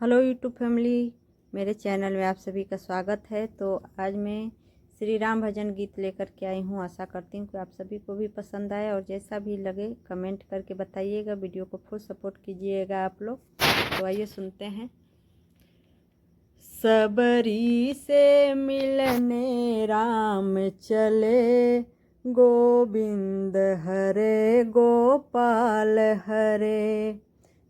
Hello YouTube family, मेरे channel में आप सभी का स्वागत है। तो आज मैं श्री राम भजन गीत लेकर के आई हूँ। आशा करती हूँ कि आप सभी को भी पसंद आए और जैसा भी लगे कमेंट करके बताइएगा। वीडियो को फुल सपोर्ट कीजिएगा आप लोग। तो आइए सुनते हैं। सबरी से मिलने राम चले, गोविंद हरे गोपाल हरे।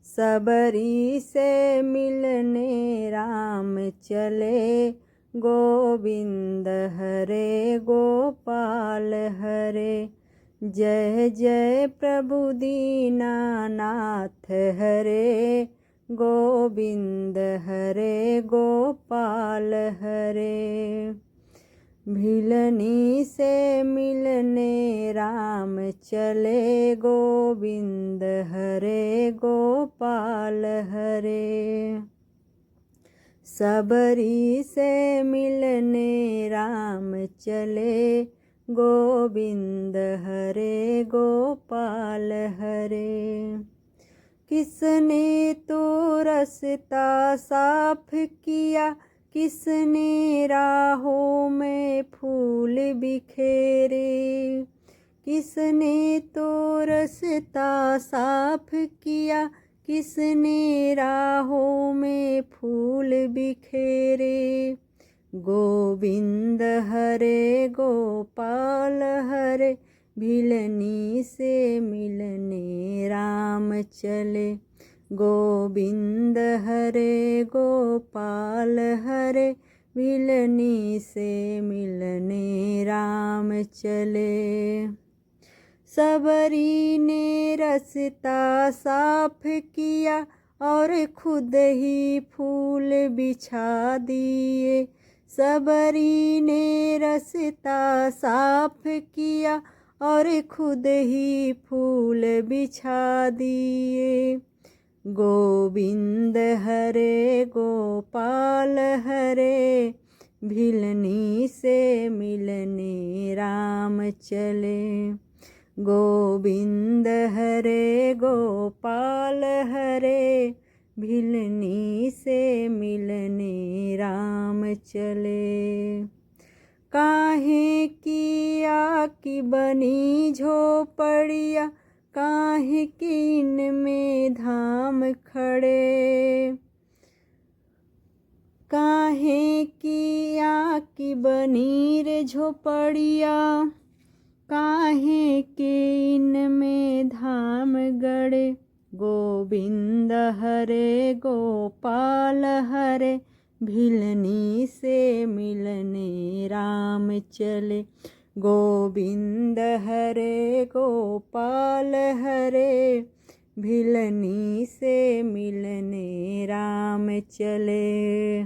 सबरी से मिलने राम चले, गोविंद हरे गोपाल हरे। जय जय प्रभु दीनानाथ हरे, गोविंद हरे गोपाल हरे। भिलनी से मिलने राम चले, गोविंद हरे गोपाल हरे। सबरी से मिलने राम चले, गोविंद हरे गोपाल हरे। किसने तो रास्ता साफ किया, किसने राहों में फूल बिखेरे। किसने तो रास्ता साफ किया, किसने राहों में फूल बिखेरे। गोविंद हरे गोपाल हरे, भिलनी से मिलने राम चले। गोविंद हरे गोपाल हरे, भिलनी से मिलने राम चले। सबरी ने रास्ता साफ किया और खुद ही फूल बिछा दिए। सबरी ने रास्ता साफ किया और खुद ही फूल बिछा दिए। गोविंद हरे गोपाल हरे, भिलनी से मिलने राम चले। गोविंद हरे गोपाल हरे, भिलनी से मिलने राम चले। काहे किया कि बनी झोपड़िया, काहे कि इनमें धाम खड़े। काहे किया कि बनी रे झोपड़िया, काहे के इनमें धाम गड़े। गोविंद हरे गोपाल हरे, भिलनी से मिलने राम चले। गोविंद हरे गोपाल हरे, भिलनी से मिलने राम चले।